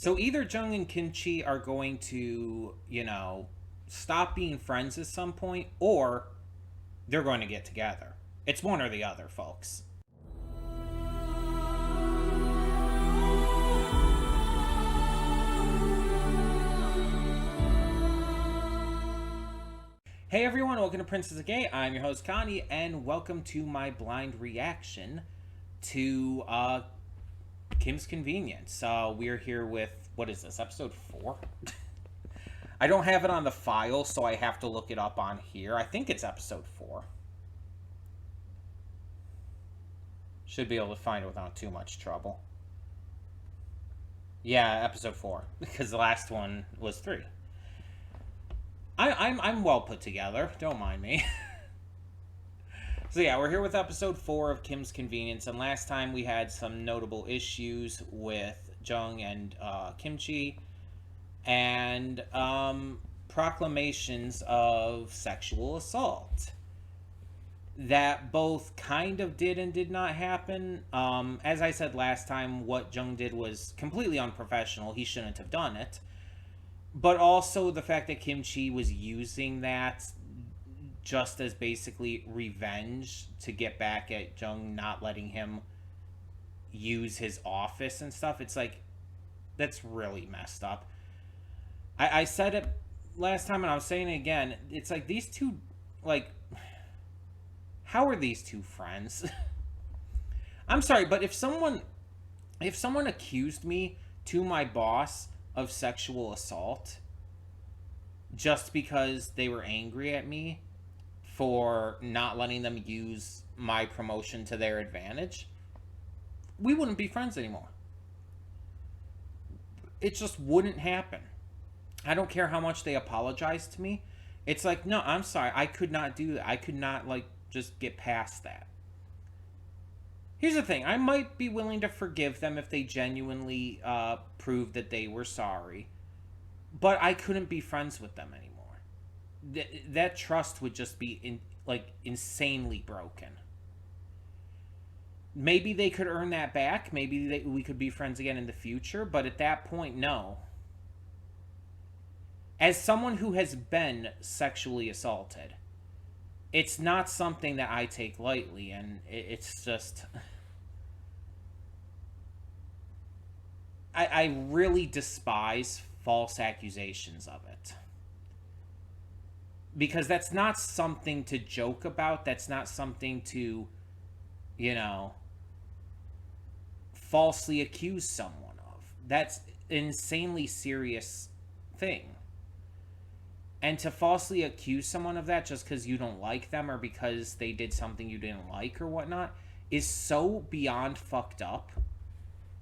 So either Jung and Kimchi are going to, stop being friends at some point, or they're going to get together. It's one or the other, folks. Hey everyone, welcome to Princess of Gay. I'm your host Connie, and welcome to my blind reaction to Kim's Convenience. We're here with, what is this, episode 4? I don't have it on the file, so I have to look it up on here. I think it's episode 4. Should be able to find it without too much trouble. Yeah, episode 4, because the last one was 3. I'm well put together. Don't mind me. So yeah, we're here with episode 4 of Kim's Convenience, and last time we had some notable issues with Jung and Kimchi, and proclamations of sexual assault that both kind of did and did not happen. As I said last time, what Jung did was completely unprofessional. He shouldn't have done it. But also the fact that Kimchi was using that just as basically revenge to get back at Jung not letting him use his office and stuff. It's like, that's really messed up. I said it last time and I'm saying it again. It's like these two, like, how are these two friends? I'm sorry, but if someone accused me to my boss of sexual assault just because they were angry at me for not letting them use my promotion to their advantage, we wouldn't be friends anymore. It just wouldn't happen. I don't care how much they apologize to me. It's like, no, I'm sorry, I could not do that. I could not, just get past that. Here's the thing. I might be willing to forgive them if they genuinely prove that they were sorry. But I couldn't be friends with them anymore. That trust would just be, insanely broken. Maybe they could earn that back. Maybe we could be friends again in the future. But at that point, no. As someone who has been sexually assaulted, it's not something that I take lightly, and it's just... I really despise false accusations of it. Because that's not something to joke about. That's not something to, falsely accuse someone of. That's an insanely serious thing. And to falsely accuse someone of that just because you don't like them or because they did something you didn't like or whatnot is so beyond fucked up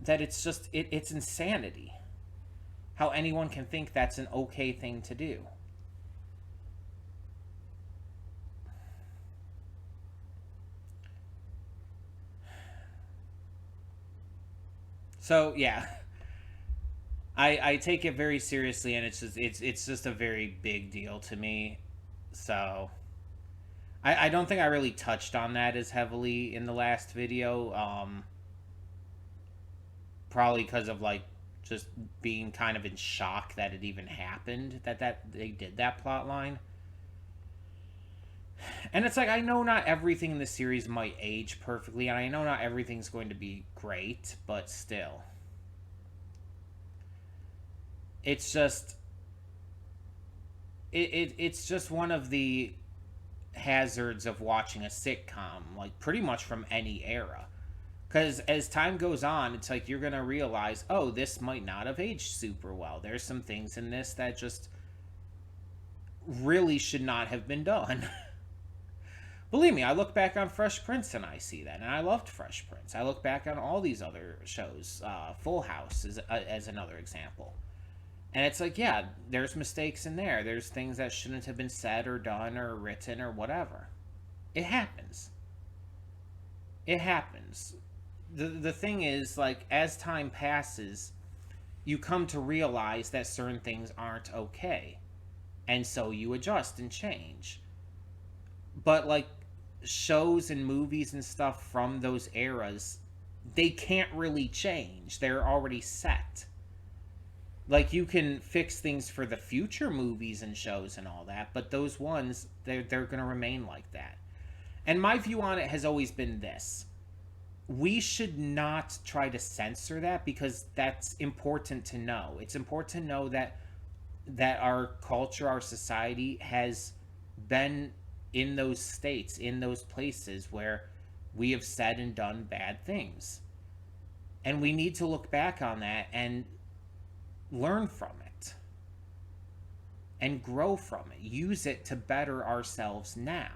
that it's just, it's insanity. How anyone can think that's an okay thing to do. So, yeah. I take it very seriously, and it's just a very big deal to me. So I don't think I really touched on that as heavily in the last video. Probably because of just being kind of in shock that it even happened, that they did that plot line. And it's like, I know not everything in the series might age perfectly, and I know not everything's going to be great, but still. It's just it's just one of the hazards of watching a sitcom, pretty much from any era. Because as time goes on, it's like you're going to realize, oh, this might not have aged super well. There's some things in this that just really should not have been done. Believe me, I look back on Fresh Prince and I see that, and I loved Fresh Prince. I look back on all these other shows, Full House as another example. And it's like, yeah, there's mistakes in there. There's things that shouldn't have been said or done or written or whatever. It happens. It happens. The thing is, as time passes, you come to realize that certain things aren't okay. And so you adjust and change. But, shows and movies and stuff from those eras, they can't really change. They're already set. Like, you can fix things for the future movies and shows and all that, but those ones, they're going to remain like that. And my view on it has always been this: we should not try to censor that, because that's important to know. It's important to know that our culture, our society has been in those states, in those places where we have said and done bad things. And we need to look back on that and learn from it and grow from it, use it to better ourselves now.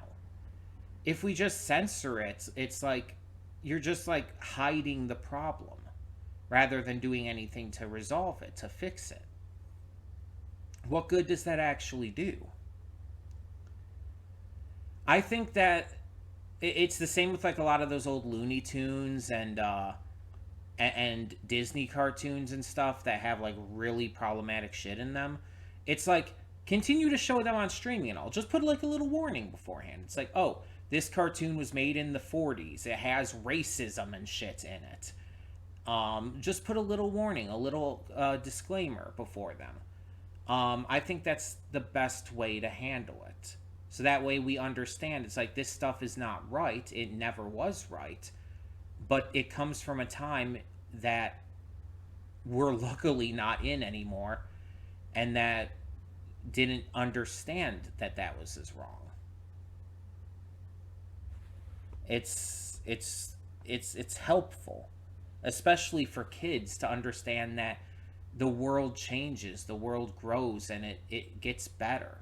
If we just censor it, it's like you're just like hiding the problem rather than doing anything to resolve it, to fix it. What good does that actually do? I think that it's the same with like a lot of those old Looney Tunes and Disney cartoons and stuff that have like really problematic shit in them. It's like, continue to show them on streaming and all. Just put like a little warning beforehand. It's like, oh, this cartoon was made in the 40s. It has racism and shit in it. Just put a little warning, a little disclaimer before them. I think that's the best way to handle it. So that way we understand it's like, this stuff is not right. It never was right. But it comes from a time that we're luckily not in anymore, and that didn't understand that that was as wrong. It's helpful, especially for kids, to understand that the world changes, the world grows, and it gets better.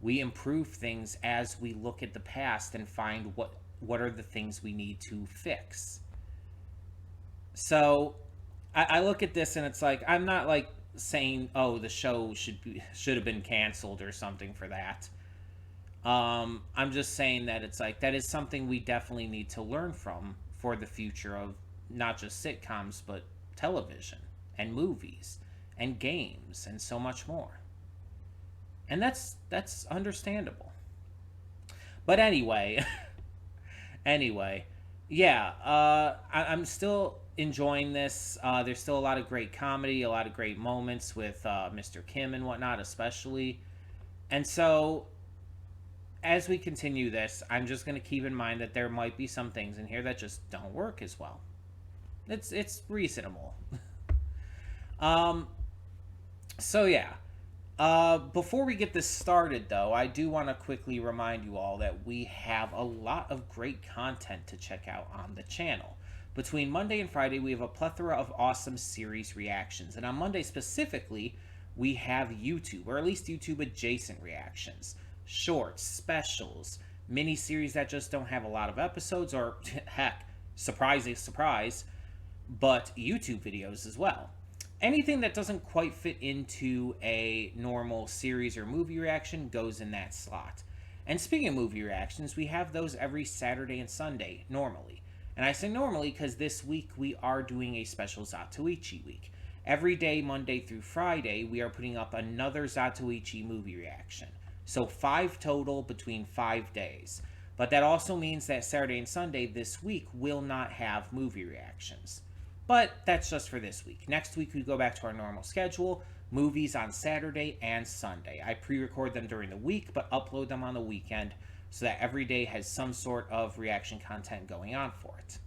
We improve things as we look at the past and find what are the things we need to fix. So I look at this and it's like, I'm not like saying, oh, the show should have been canceled or something for that. I'm just saying that it's like, that is something we definitely need to learn from for the future of not just sitcoms, but television and movies and games and so much more. And that's understandable. But anyway, anyway, yeah, I'm still enjoying this. There's still a lot of great comedy, a lot of great moments with Mr. Kim and whatnot, especially. And so, as we continue this, I'm just going to keep in mind that there might be some things in here that just don't work as well. It's reasonable. So yeah. Before we get this started, though, I do want to quickly remind you all that we have a lot of great content to check out on the channel. Between Monday and Friday, we have a plethora of awesome series reactions. And on Monday specifically, we have YouTube, or at least YouTube adjacent reactions. Shorts, specials, mini-series that just don't have a lot of episodes, or heck, surprise, but YouTube videos as well. Anything that doesn't quite fit into a normal series or movie reaction goes in that slot. And speaking of movie reactions, we have those every Saturday and Sunday, normally. And I say normally because this week we are doing a special Zatoichi week. Every day, Monday through Friday, we are putting up another Zatoichi movie reaction. So 5 total between 5 days. But that also means that Saturday and Sunday this week will not have movie reactions. But that's just for this week. Next week, we go back to our normal schedule. Movies on Saturday and Sunday. I pre-record them during the week, but upload them on the weekend so that every day has some sort of reaction content going on for it.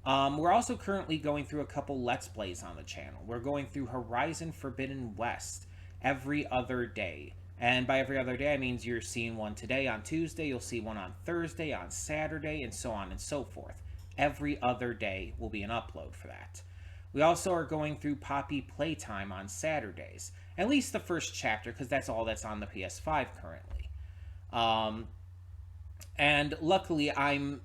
We're also currently going through a couple Let's Plays on the channel. We're going through Horizon Forbidden West every other day. And by every other day, I mean you're seeing one today on Tuesday, you'll see one on Thursday, on Saturday, and so on and so forth. Every other day will be an upload for that. We also are going through Poppy Playtime on Saturdays. At least the first chapter, because that's all that's on the PS5 currently. And luckily, I'm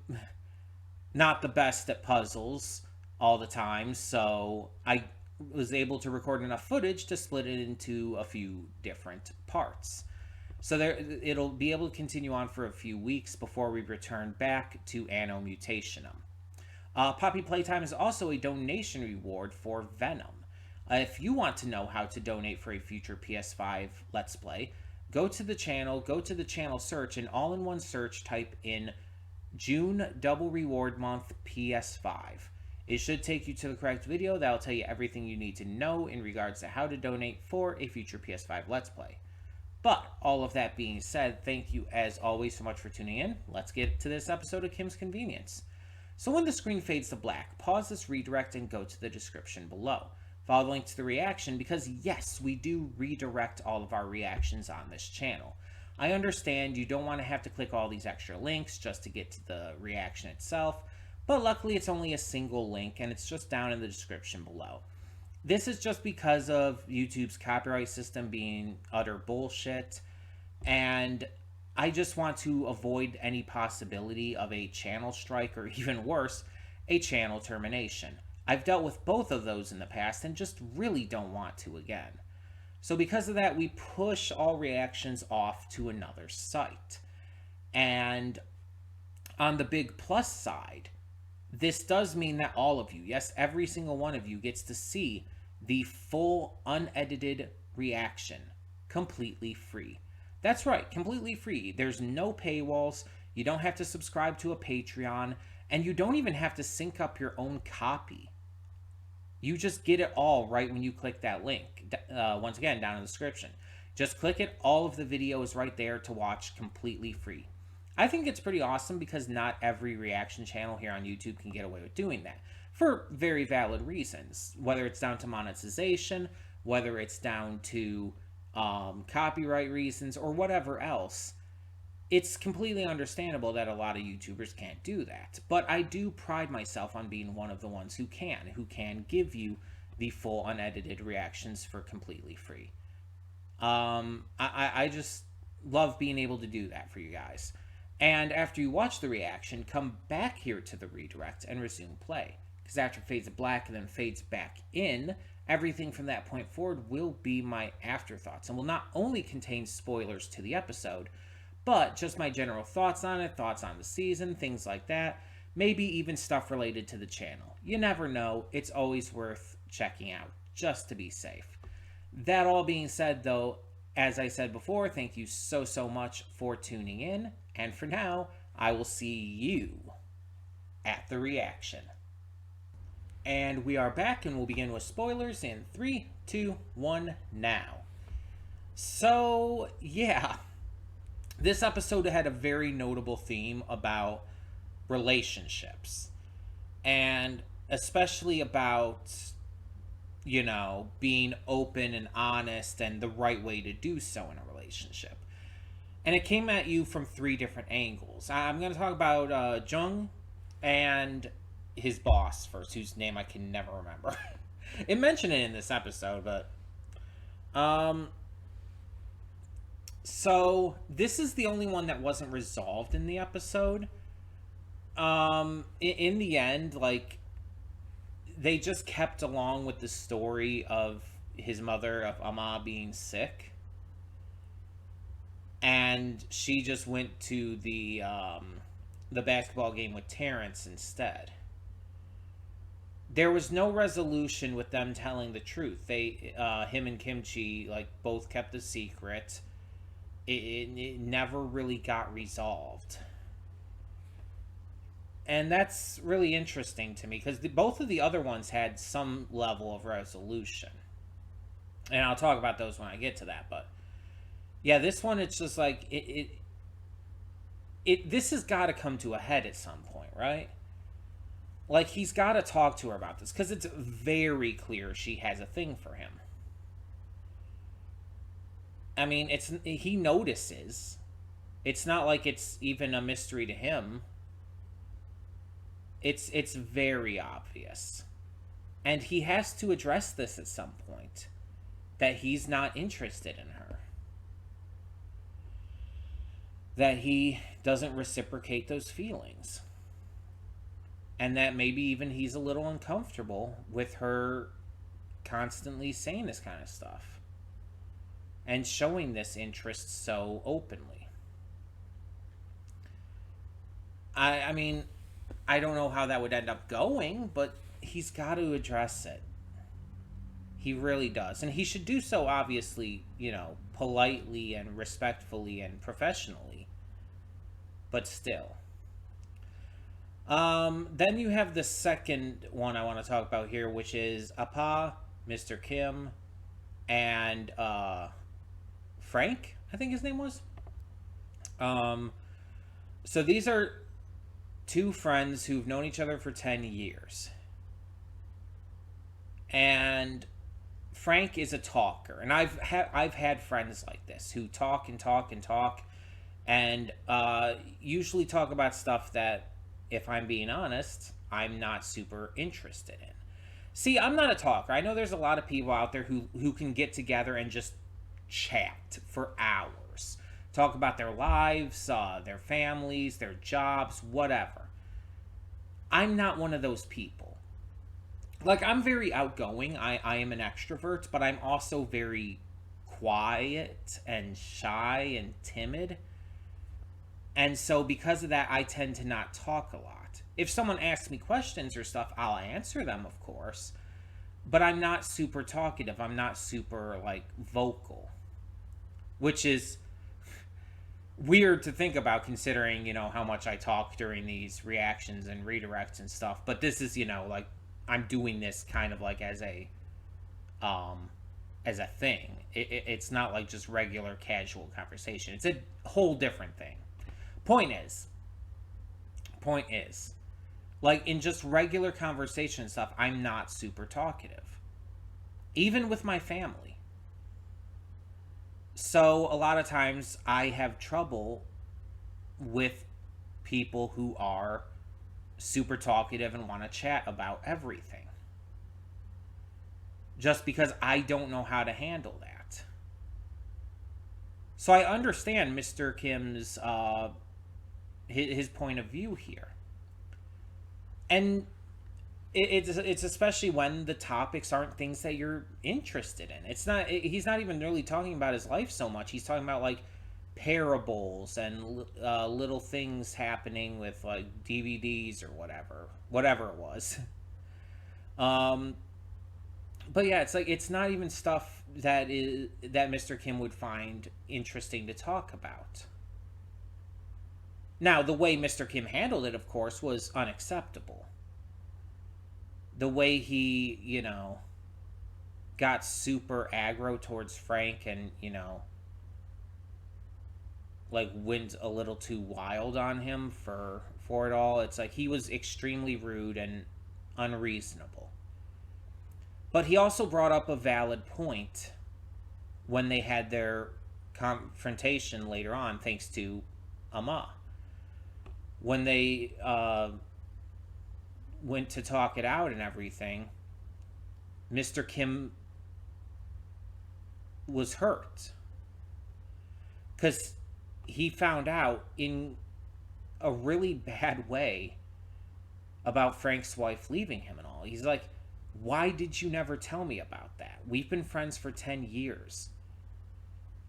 not the best at puzzles all the time, so I was able to record enough footage to split it into a few different parts. So it'll be able to continue on for a few weeks before we return back to Anno Mutationum. Poppy Playtime is also a donation reward for Venom. If you want to know how to donate for a future PS5 Let's Play, go to the channel search, and all in one search type in June Double Reward Month PS5. It should take you to the correct video that'll tell you everything you need to know in regards to how to donate for a future PS5 Let's Play. But all of that being said, thank you as always so much for tuning in. Let's get to this episode of Kim's Convenience. So when the screen fades to black, pause this redirect and go to the description below. Follow the link to the reaction because yes, we do redirect all of our reactions on this channel. I understand you don't want to have to click all these extra links just to get to the reaction itself, but luckily it's only a single link and it's just down in the description below. This is just because of YouTube's copyright system being utter bullshit, and I just want to avoid any possibility of a channel strike or even worse, a channel termination. I've dealt with both of those in the past and just really don't want to again. So because of that, we push all reactions off to another site. And on the big plus side, this does mean that all of you, yes, every single one of you gets to see the full unedited reaction completely free. That's right, completely free. There's no paywalls, you don't have to subscribe to a Patreon, and you don't even have to sync up your own copy. You just get it all right when you click that link. Once again, down in the description. Just click it, all of the video is right there to watch completely free. I think it's pretty awesome because not every reaction channel here on YouTube can get away with doing that for very valid reasons. Whether it's down to monetization, whether it's down to copyright reasons, or whatever else. It's completely understandable that a lot of YouTubers can't do that. But I do pride myself on being one of the ones who can give you the full unedited reactions for completely free. I just love being able to do that for you guys. And after you watch the reaction, come back here to the redirect and resume play. Because after it fades to black and then fades back in, everything from that point forward will be my afterthoughts and will not only contain spoilers to the episode, but just my general thoughts on it, thoughts on the season, things like that. Maybe even stuff related to the channel. You never know. It's always worth checking out, just to be safe. That all being said, though, as I said before, thank you so much for tuning in. And for now, I will see you at the reaction. And we are back, and we'll begin with spoilers in 3, 2, 1, now. So, yeah. This episode had a very notable theme about relationships. And especially about, you know, being open and honest and the right way to do so in a relationship. And it came at you from 3 different angles. I'm going to talk about Jung and his boss first, whose name I can never remember. It mentioned it in this episode, but... So, this is the only one that wasn't resolved in the episode. In the end, like, they just kept along with the story of his mother, of Amma, being sick. And she just went to the basketball game with Terrence instead. There was no resolution with them telling the truth. They, him and Kimchi, like, both kept a secret. It never really got resolved. And that's really interesting to me, because both of the other ones had some level of resolution. And I'll talk about those when I get to that, but... Yeah, this one, it's just like, this has got to come to a head at some point, right? Like, he's got to talk to her about this, because it's very clear she has a thing for him. I mean, he notices. It's not like it's even a mystery to him. It's very obvious. And he has to address this at some point. That he's not interested in her. That he doesn't reciprocate those feelings. And that maybe even he's a little uncomfortable with her constantly saying this kind of stuff. And showing this interest so openly. I mean, I don't know how that would end up going, but he's got to address it. He really does. And he should do so, obviously, you know, politely and respectfully and professionally. But still. Then you have the second one I want to talk about here, which is Appa, Mr. Kim, and Frank, I think his name was. Um, so these are two friends who've known each other for 10 years. And Frank is a talker, and I've had friends like this who talk and talk and talk, and usually talk about stuff that, if I'm being honest, I'm not super interested in. See, I'm not a talker. I know there's a lot of people out there who can get together and just chat for hours, talk about their lives, their families, their jobs, whatever. I'm not one of those people. Like, I'm very outgoing. I am an extrovert, but I'm also very quiet and shy and timid. And so, because of that, I tend to not talk a lot. If someone asks me questions or stuff, I'll answer them, of course. But I'm not super talkative. I'm not super, like, vocal. Which is weird to think about, considering, how much I talk during these reactions and redirects and stuff. But this is, like, I'm doing this kind of like um as a thing. It's not like just regular casual conversation. It's a whole different thing. Point is, like, in just regular conversation stuff, I'm not super talkative, even with my family. So a lot of times I have trouble with people who are super talkative and want to chat about everything, just because I don't know how to handle that. So I understand Mr. Kim's his point of view here, and it's especially when the topics aren't things that you're interested in. It's not. He's not even really talking about his life so much. He's talking about, like, parables and little things happening with, like, DVDs or whatever it was. Um, but yeah, it's like, it's not even stuff that Mr. Kim would find interesting to talk about. Now, the way Mr. Kim handled it, of course, was unacceptable. The way he, got super aggro towards Frank, and, like, went a little too wild on him for it all. It's like he was extremely rude and unreasonable. But he also brought up a valid point when they had their confrontation later on, thanks to Amma. When they went to talk it out and everything, Mr. Kim was hurt because he found out in a really bad way about Frank's wife leaving him and all. He's like, why did you never tell me about that? We've been friends for 10 years.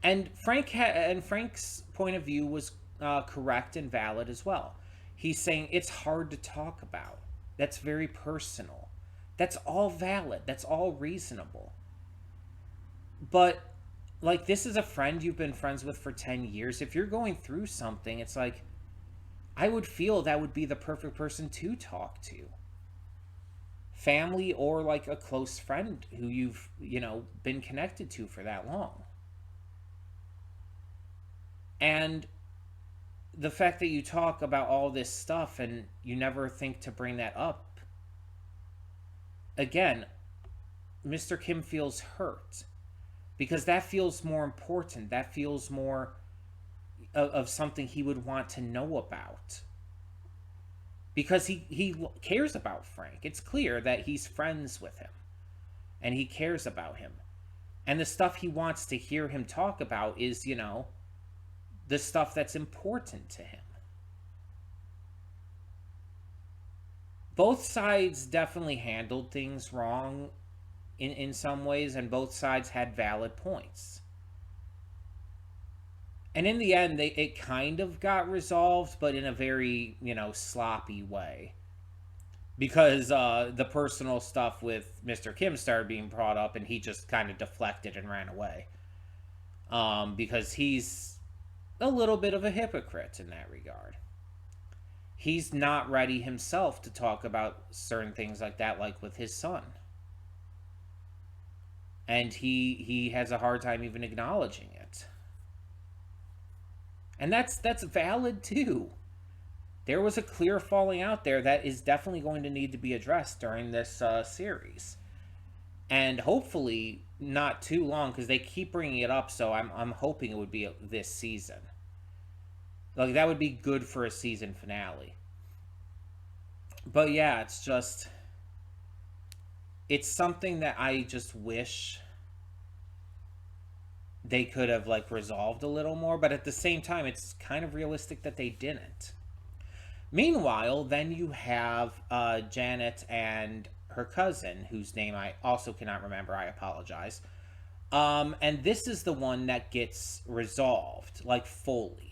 And Frank's point of view was correct and valid as well. He's saying it's hard to talk about. That's very personal. That's all valid. That's all reasonable. But, like, this is a friend you've been friends with for 10 years. If you're going through something, it's like, I would feel that would be the perfect person to talk to. Family, or, like, a close friend who you've, been connected to for that long. And the fact that you talk about all this stuff and you never think to bring that up, again, Mr. Kim feels hurt, because that feels more important. That feels more of something he would want to know about, because he cares about Frank. It's clear that he's friends with him and he cares about him, and the stuff he wants to hear him talk about is, the stuff that's important to him. Both sides definitely handled things wrong in some ways, and both sides had valid points. And in the end, it kind of got resolved, but in a very, sloppy way. Because the personal stuff with Mr. Kim started being brought up, and he just kind of deflected and ran away. Because he's a little bit of a hypocrite in that regard. he's not ready himself to talk about certain things like that, like with his son. And he has a hard time even acknowledging it. And that's valid too. There was a clear falling out there that is definitely going to need to be addressed during this series, and hopefully not too long, because they keep bringing it up. So I'm hoping it would be this season. Like, that would be good for a season finale. But yeah, it's something that I just wish they could have like resolved a little more, but at the same time it's kind of realistic that they didn't. Meanwhile, then you have Janet and her cousin, whose name I also cannot remember. I apologize. And this is the one that gets resolved, like, fully.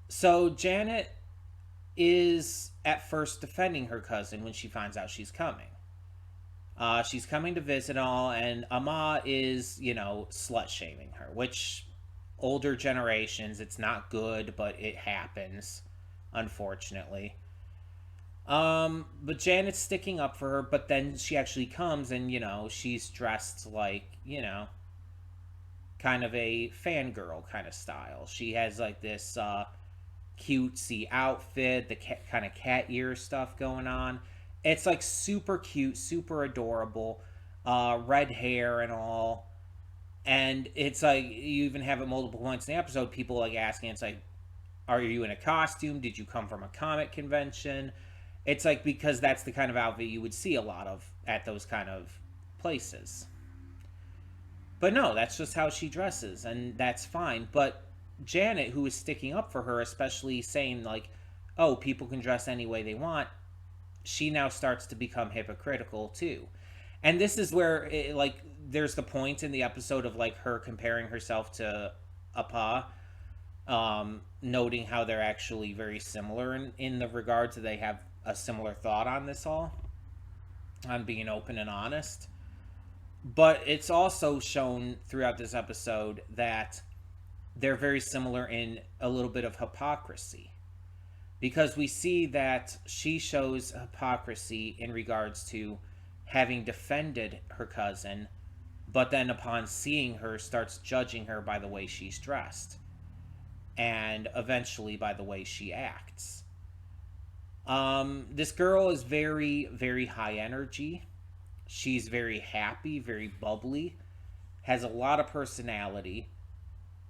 So Janet is at first defending her cousin when she finds out she's coming. She's coming to visit all, and Ama is, slut shaming her, which older generations, it's not good, but it happens, unfortunately. But Janet's sticking up for her, but then she actually comes and, she's dressed like, kind of a fangirl kind of style. She has like this cutesy outfit, the kind of cat ear stuff going on. It's like super cute, super adorable, red hair and all. And it's like, you even have at multiple points in the episode, people like asking, it's like, are you in a costume? Did you come from a comic convention? It's like, because that's the kind of outfit you would see a lot of at those kind of places. But no, that's just how she dresses, and that's fine. But Janet, who is sticking up for her, especially saying, like, oh, people can dress any way they want, she now starts to become hypocritical, too. And this is where, there's the point in the episode of, like, her comparing herself to Appa, noting how they're actually very similar in the regards that they have a similar thought on this all, on being open and honest. But it's also shown throughout this episode that they're very similar in a little bit of hypocrisy. Because we see that she shows hypocrisy in regards to having defended her cousin, but then upon seeing her, starts judging her by the way she's dressed, and eventually by the way she acts. This girl is very, very high energy. She's very happy, very bubbly, has a lot of personality,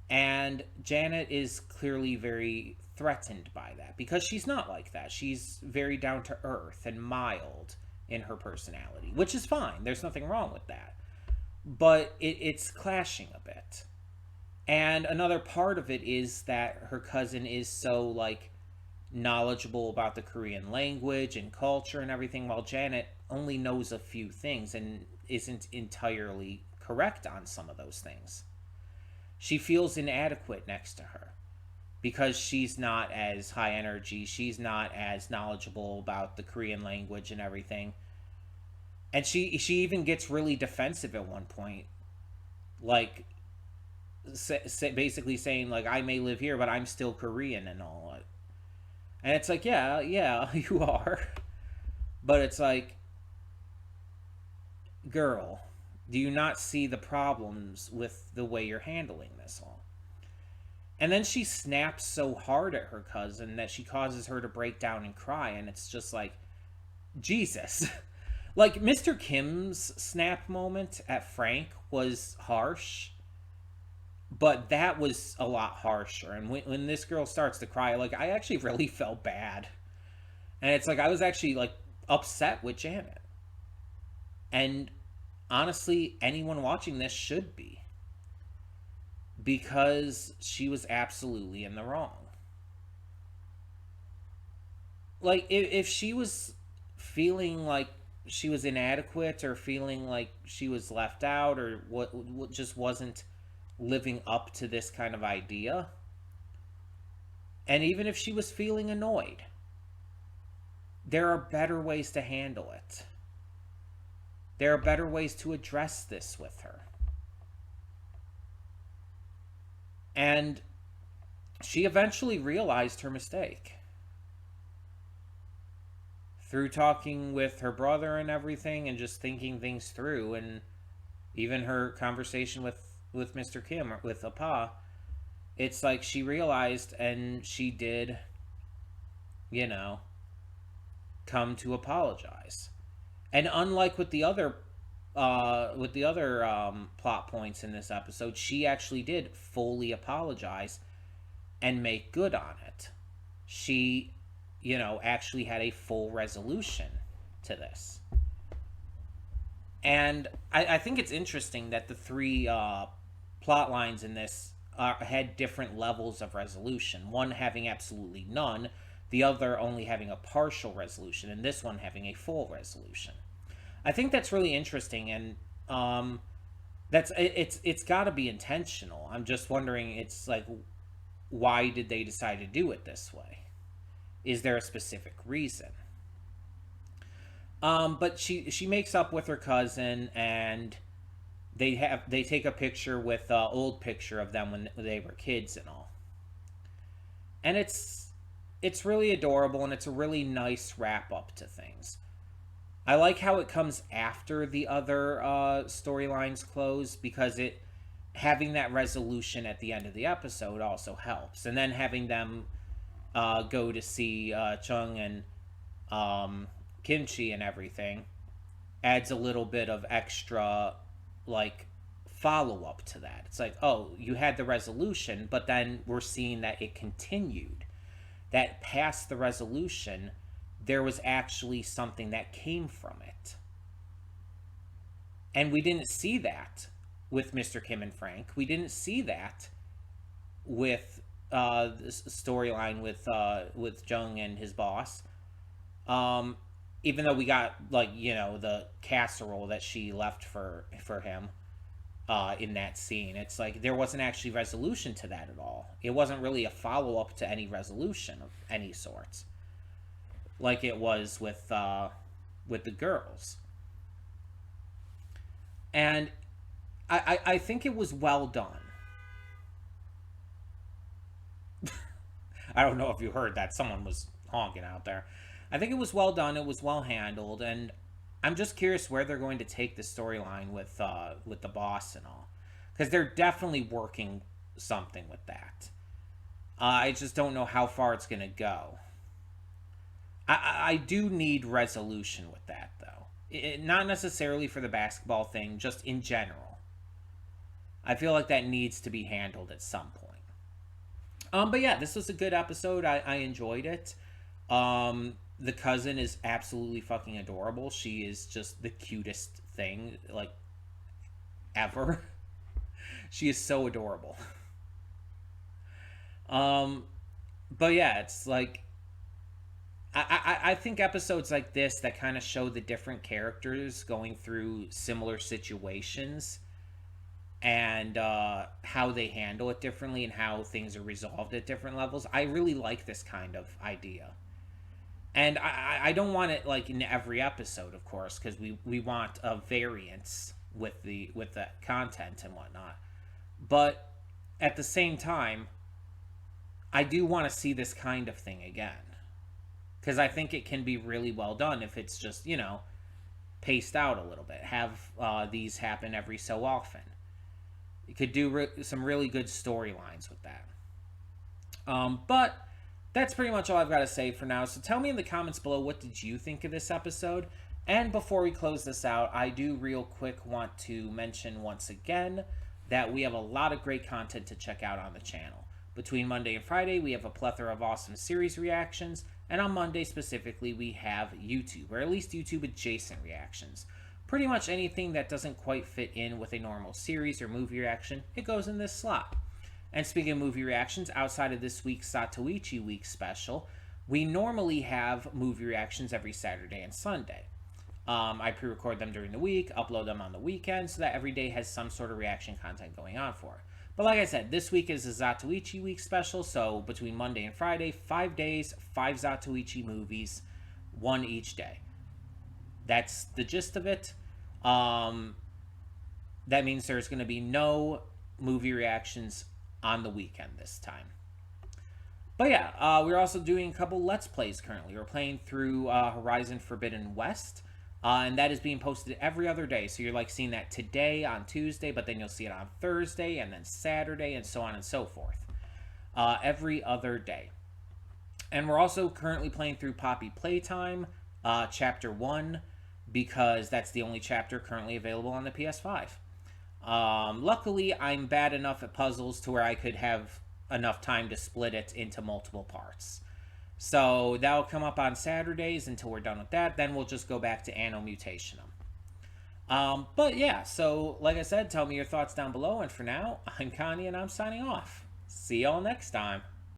and Janet is clearly very threatened by that, because she's not like that. She's very down to earth and mild in her personality, which is fine. There's nothing wrong with that. But it's clashing a bit. And another part of it is that her cousin is so, like, knowledgeable about the Korean language and culture and everything, while Janet only knows a few things and isn't entirely correct on some of those things. She feels inadequate next to her because she's not as high energy, she's not as knowledgeable about the Korean language and everything. And she even gets really defensive at one point, like, basically saying, like, I may live here, but I'm still Korean and all. And it's like, yeah, you are. But it's like, girl, do you not see the problems with the way you're handling this all? And then she snaps so hard at her cousin that she causes her to break down and cry. And it's just like, Jesus. Like, Mr. Kim's snap moment at Frank was harsh, but that was a lot harsher. And when this girl starts to cry, like, I actually really felt bad. And it's like, I was actually, like, upset with Janet. And honestly, anyone watching this should be, because she was absolutely in the wrong. Like, if she was feeling like she was inadequate, or feeling like she was left out, or what just wasn't living up to this kind of idea, and even if she was feeling annoyed, there are better ways to handle it. There are better ways to address this with her. And she eventually realized her mistake. through talking with her brother and everything and just thinking things through, and even her conversation with Mr. Kim, or with Appa, it's like she realized, and she did, you know, come to apologize. And unlike with the other plot points in this episode, she actually did fully apologize and make good on it. She, actually had a full resolution to this. And I think it's interesting that the three plot lines in this had different levels of resolution. One having absolutely none, the other only having a partial resolution, and this one having a full resolution. I think that's really interesting, and it's got to be intentional. I'm just wondering, it's like, why did they decide to do it this way? Is there a specific reason? But she makes up with her cousin, and they take a picture with an old picture of them when they were kids and all, and it's really adorable, and it's a really nice wrap up to things. I like how it comes after the other storylines close, because it having that resolution at the end of the episode also helps, and then having them go to see Chung and Kimchi and everything adds a little bit of extra, like, follow up to that. It's like, oh, you had the resolution, but then we're seeing that it continued. That past the resolution, there was actually something that came from it. And we didn't see that with Mr. Kim and Frank. We didn't see that with this storyline with Jung and his boss. Even though we got, like, the casserole that she left for him in that scene, it's like there wasn't actually resolution to that at all. It wasn't really a follow up to any resolution of any sorts, like it was with the girls. And I think it was well done. I don't know if you heard that. Someone was honking out there. I think it was well done. It was well handled, and I'm just curious where they're going to take the storyline with the boss and all, because they're definitely working something with that. I just don't know how far it's going to go. I do need resolution with that, though. Not necessarily for the basketball thing, just in general. I feel like that needs to be handled at some point. But yeah, this was a good episode. I enjoyed it. The cousin is absolutely fucking adorable. She is just the cutest thing, like, ever. She is so adorable. But yeah, it's like, I think episodes like this that kind of show the different characters going through similar situations, and how they handle it differently, and how things are resolved at different levels. I really like this kind of idea. And I don't want it, like, in every episode, of course, because we want a variance with the content and whatnot. But at the same time, I do want to see this kind of thing again, because I think it can be really well done if it's just, paced out a little bit. Have these happen every so often. You could do some really good storylines with that. But that's pretty much all I've got to say for now. So tell me in the comments below, what did you think of this episode? And before we close this out, I do real quick want to mention once again that we have a lot of great content to check out on the channel. Between Monday and Friday, we have a plethora of awesome series reactions, and on Monday specifically, we have YouTube, or at least YouTube adjacent reactions. Pretty much anything that doesn't quite fit in with a normal series or movie reaction, it goes in this slot. And speaking of movie reactions, outside of this week's Zatoichi Week special, we normally have movie reactions every Saturday and Sunday. I pre-record them during the week, upload them on the weekend, so that every day has some sort of reaction content going on for it. But like I said, this week is a Zatoichi Week special, so between Monday and Friday, 5 days, 5 Zatoichi movies, 1 each day. That's the gist of it. That means there's going to be no movie reactions on the weekend this time. But yeah, we're also doing a couple Let's Plays currently. We're playing through Horizon Forbidden West, and that is being posted every other day. So you're like seeing that today on Tuesday, but then you'll see it on Thursday, and then Saturday, and so on and so forth. Every other day. And we're also currently playing through Poppy Playtime, Chapter 1, because that's the only chapter currently available on the PS5. Luckily, I'm bad enough at puzzles to where I could have enough time to split it into multiple parts. So that'll come up on Saturdays until we're done with that. Then we'll just go back to Anno Mutationum. But yeah, so like I said, tell me your thoughts down below. And for now, I'm Connie and I'm signing off. See y'all next time.